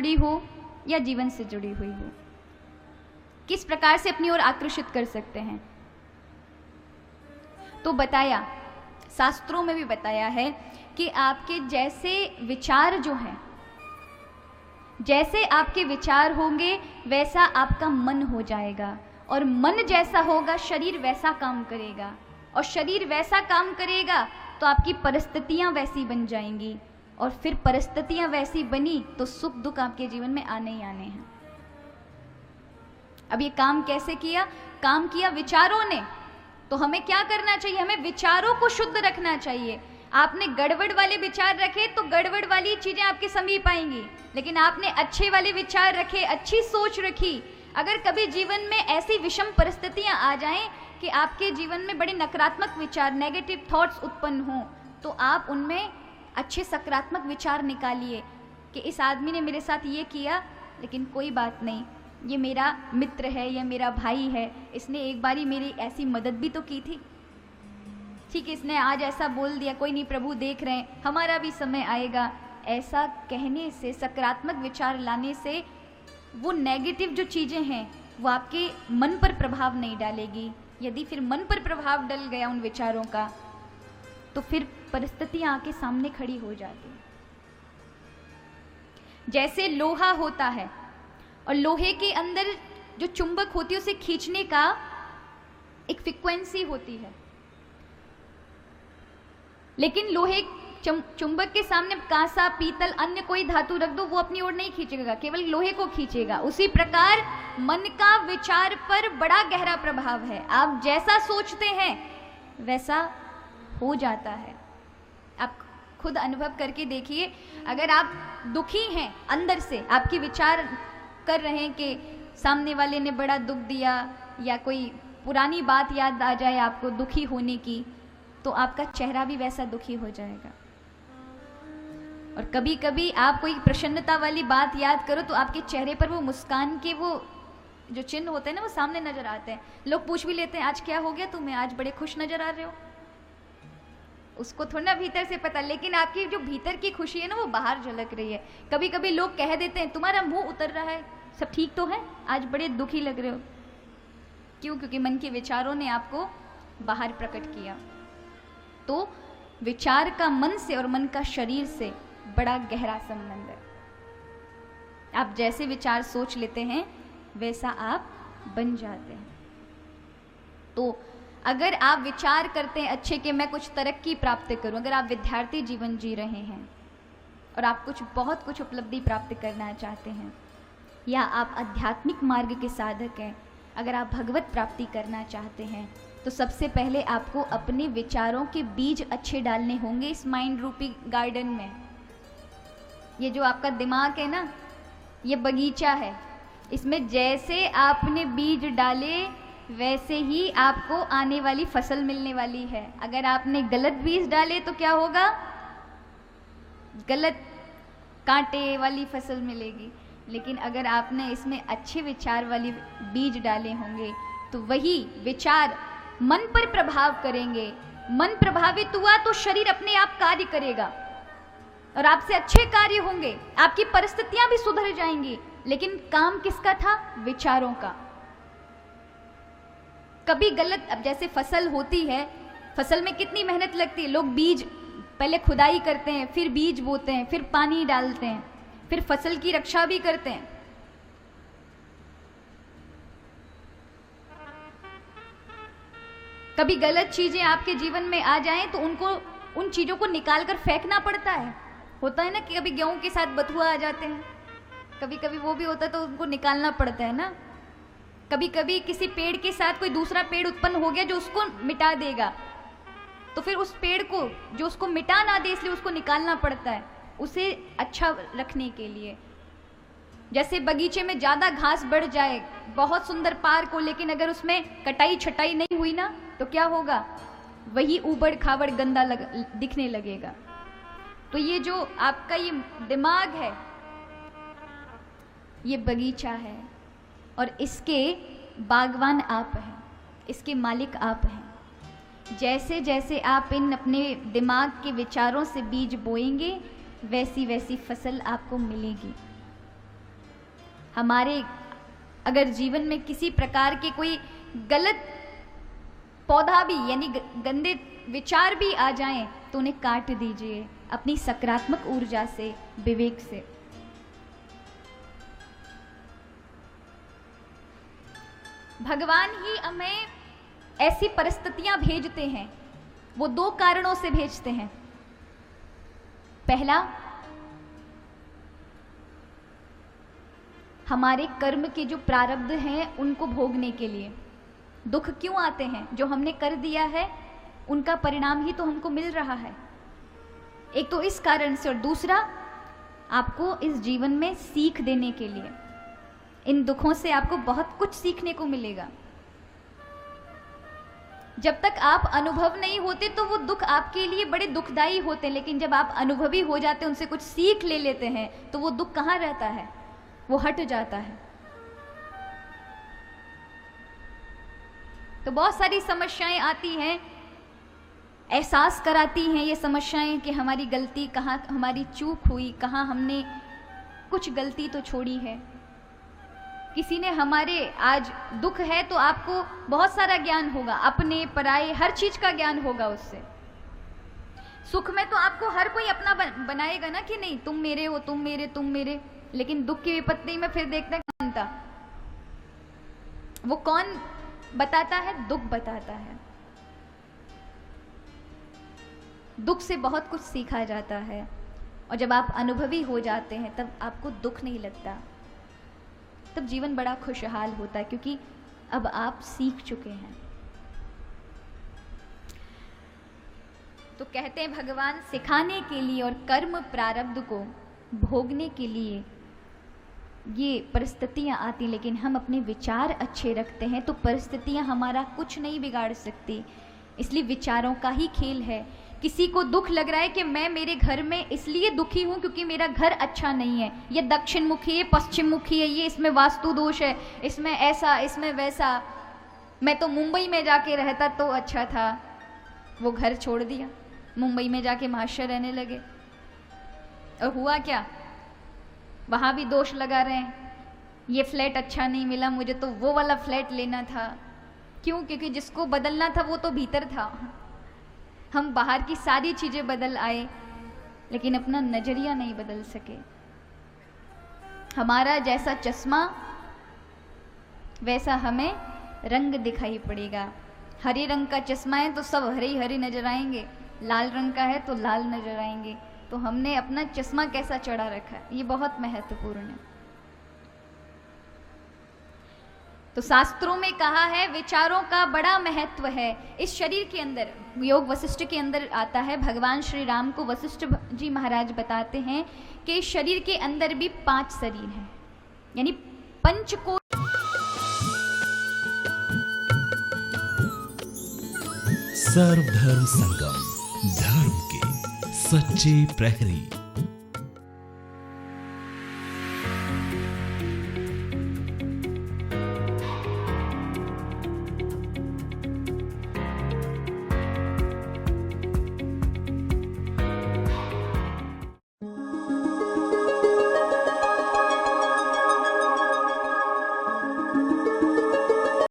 जुड़ी हो या जीवन से जुड़ी हुई हो, किस प्रकार से अपनी ओर आकर्षित कर सकते हैं। तो बताया, शास्त्रों में भी बताया है कि आपके जैसे विचार जो हैं, जैसे आपके विचार होंगे वैसा आपका मन हो जाएगा, और मन जैसा होगा शरीर वैसा काम करेगा, और शरीर वैसा काम करेगा तो आपकी परिस्थितियां वैसी बन जाएंगी, और फिर परिस्थितियां वैसी बनी तो सुख दुख आपके जीवन में आने ही आने हैं। अब ये काम कैसे किया? काम किया विचारों ने। तो हमें क्या करना चाहिए? हमें विचारों को शुद्ध रखना चाहिए। आपने गड़बड़ वाले विचार रखे तो गड़बड़ वाली चीजें आपके समीप आएंगी, लेकिन आपने अच्छे वाले विचार रखे, अच्छी सोच रखी। अगर कभी जीवन में ऐसी विषम परिस्थितियां आ जाएं कि आपके जीवन में बड़े नकारात्मक विचार, नेगेटिव थॉट्स उत्पन्न हों, तो आप उनमें अच्छे सकारात्मक विचार निकालिए कि इस आदमी ने मेरे साथ ये किया, लेकिन कोई बात नहीं, ये मेरा मित्र है, ये मेरा भाई है, इसने एक बारी मेरी ऐसी मदद भी तो की थी, ठीक है, इसने आज ऐसा बोल दिया, कोई नहीं, प्रभु देख रहे हैं, हमारा भी समय आएगा। ऐसा कहने से, सकारात्मक विचार लाने से वो नेगेटिव जो चीज़ें हैं वो आपके मन पर प्रभाव नहीं डालेगी। यदि फिर मन पर प्रभाव डल गया उन विचारों का, तो फिर परिस्थितियां आके सामने खड़ी हो जाती। जैसे लोहा होता है और लोहे के अंदर जो चुंबक होती है उसे खींचने का एक फ्रीक्वेंसी होती है, लेकिन लोहे चुंबक के सामने कांसा, पीतल, अन्य कोई धातु रख दो, वो अपनी ओर नहीं खींचेगा, केवल लोहे को खींचेगा। उसी प्रकार मन का विचार पर बड़ा गहरा प्रभाव है। आप जैसा सोचते हैं वैसा हो जाता है। आप खुद अनुभव करके देखिए, अगर आप दुखी हैं अंदर से, आपके विचार कर रहे हैं कि सामने वाले ने बड़ा दुख दिया, या कोई पुरानी बात याद आ जाए आपको दुखी होने की, तो आपका चेहरा भी वैसा दुखी हो जाएगा। और कभी कभी आप कोई प्रसन्नता वाली बात याद करो तो आपके चेहरे पर वो मुस्कान के वो जो चिन्ह होते हैं ना, वो सामने नजर आते हैं। लोग पूछ भी लेते हैं, आज क्या हो गया तुम्हें, आज बड़े खुश नजर आ रहे हो। उसको थोड़ा ना भीतर से पता, लेकिन आपकी जो भीतर की खुशी है ना वो बाहर झलक रही है। कभी कभी लोग कह देते हैं, तुम्हारा मुंह उतर रहा है, सब ठीक तो है, आज बड़े दुखी लग रहे हो। क्यों? क्योंकि मन के विचारों ने आपको बाहर प्रकट किया। तो विचार का मन से और मन का शरीर से बड़ा गहरा संबंध है। आप जैसे विचार सोच लेते हैं वैसा आप बन जाते हैं। तो अगर आप विचार करते हैं अच्छे कि मैं कुछ तरक्की प्राप्त करूं, अगर आप विद्यार्थी जीवन जी रहे हैं और आप बहुत कुछ उपलब्धि प्राप्त करना चाहते हैं, या आप आध्यात्मिक मार्ग के साधक हैं, अगर आप भगवत प्राप्ति करना चाहते हैं, तो सबसे पहले आपको अपने विचारों के बीज अच्छे डालने होंगे इस माइंड रूपी गार्डन में। ये जो आपका दिमाग है ना, ये बगीचा है, इसमें जैसे आपने बीज डाले वैसे ही आपको आने वाली फसल मिलने वाली है। अगर आपने गलत बीज डाले तो क्या होगा? गलत कांटे वाली फसल मिलेगी। लेकिन अगर आपने इसमें अच्छे विचार वाली बीज डाले होंगे तो वही विचार मन पर प्रभाव करेंगे। मन प्रभावित हुआ तो शरीर अपने आप कार्य करेगा और आपसे अच्छे कार्य होंगे, आपकी परिस्थितियां भी सुधर जाएंगी। लेकिन काम किसका था? विचारों का। कभी गलत, अब जैसे फसल होती है, फसल में कितनी मेहनत लगती है। लोग बीज पहले खुदाई करते हैं, फिर बीज बोते हैं, फिर पानी डालते हैं, फिर फसल की रक्षा भी करते हैं। कभी गलत चीजें आपके जीवन में आ जाएं तो उन चीजों को निकालकर फेंकना पड़ता है। होता है ना कि कभी गेहूं के साथ बथुआ आ जाते हैं, कभी कभी वो भी होता है तो उनको निकालना पड़ता है ना। कभी कभी किसी पेड़ के साथ कोई दूसरा पेड़ उत्पन्न हो गया जो उसको मिटा देगा, तो फिर उस पेड़ को जो उसको मिटा ना दे इसलिए उसको निकालना पड़ता है, उसे अच्छा रखने के लिए। जैसे बगीचे में ज़्यादा घास बढ़ जाए, बहुत सुंदर पार्क हो, लेकिन अगर उसमें कटाई छटाई नहीं हुई ना तो क्या होगा? वही ऊबड़ खाबड़ गंदा दिखने लगेगा। तो ये जो आपका ये दिमाग है, ये बगीचा है और इसके बागवान आप हैं, इसके मालिक आप हैं। जैसे जैसे आप इन अपने दिमाग के विचारों से बीज बोएंगे वैसी वैसी फसल आपको मिलेगी। हमारे अगर जीवन में किसी प्रकार के कोई गलत पौधा भी यानी गंदे विचार भी आ जाएं तो उन्हें काट दीजिए अपनी सकारात्मक ऊर्जा से, विवेक से। भगवान ही हमें ऐसी परिस्थितियां भेजते हैं, वो दो कारणों से भेजते हैं। पहला, हमारे कर्म के जो प्रारब्ध हैं उनको भोगने के लिए। दुख क्यों आते हैं? जो हमने कर दिया है उनका परिणाम ही तो हमको मिल रहा है। एक तो इस कारण से, और दूसरा आपको इस जीवन में सीख देने के लिए। इन दुखों से आपको बहुत कुछ सीखने को मिलेगा। जब तक आप अनुभव नहीं होते तो वो दुख आपके लिए बड़े दुखदाई होते हैं, लेकिन जब आप अनुभवी हो जाते हैं, उनसे कुछ सीख ले लेते हैं, तो वो दुख कहाँ रहता है? वो हट जाता है। तो बहुत सारी समस्याएं आती हैं, एहसास कराती हैं ये समस्याएं कि हमारी गलती कहाँ, हमारी चूक हुई कहाँ, हमने कुछ गलती तो छोड़ी है। किसी ने हमारे, आज दुख है तो आपको बहुत सारा ज्ञान होगा, अपने पराये हर चीज का ज्ञान होगा उससे। सुख में तो आपको हर कोई अपना बनाएगा ना कि नहीं, तुम मेरे हो, तुम मेरे, तुम मेरे। लेकिन दुख की विपत्ति में फिर देखते हैं कौन था, वो कौन बताता है? दुख बताता है। दुख से बहुत कुछ सीखा जाता है, और जब आप अनुभवी हो जाते हैं तब आपको दुख नहीं लगता, तब जीवन बड़ा खुशहाल होता है, क्योंकि अब आप सीख चुके हैं। तो कहते हैं भगवान सिखाने के लिए और कर्म प्रारब्ध को भोगने के लिए ये परिस्थितियां आती, लेकिन हम अपने विचार अच्छे रखते हैं तो परिस्थितियां हमारा कुछ नहीं बिगाड़ सकती। इसलिए विचारों का ही खेल है। किसी को दुख लग रहा है कि मैं मेरे घर में इसलिए दुखी हूं क्योंकि मेरा घर अच्छा नहीं है, ये दक्षिण मुखी है, पश्चिम मुखी है, ये इसमें वास्तु दोष है, इसमें ऐसा, इसमें वैसा, मैं तो मुंबई में जाके रहता तो अच्छा था। वो घर छोड़ दिया, मुंबई में जाके महाशय रहने लगे, और हुआ क्या? वहां भी दोष लगा रहे हैं, ये फ्लैट अच्छा नहीं मिला मुझे, तो वो वाला फ्लैट लेना था। क्यों? क्योंकि जिसको बदलना था वो तो भीतर था। हम बाहर की सारी चीजें बदल आए, लेकिन अपना नजरिया नहीं बदल सके। हमारा जैसा चश्मा वैसा हमें रंग दिखाई पड़ेगा। हरे रंग का चश्मा है तो सब हरे ही हरे नजर आएंगे, लाल रंग का है तो लाल नजर आएंगे। तो हमने अपना चश्मा कैसा चढ़ा रखा है, ये बहुत महत्वपूर्ण है। तो शास्त्रों में कहा है विचारों का बड़ा महत्व है इस शरीर के अंदर। योग वशिष्ठ के अंदर आता है, भगवान श्री राम को वशिष्ठ जी महाराज बताते हैं कि इस शरीर के अंदर भी 5 शरीर हैं, यानी पंचकोश। सर्वधर्म संगम, धर्म के सच्चे प्रहरी।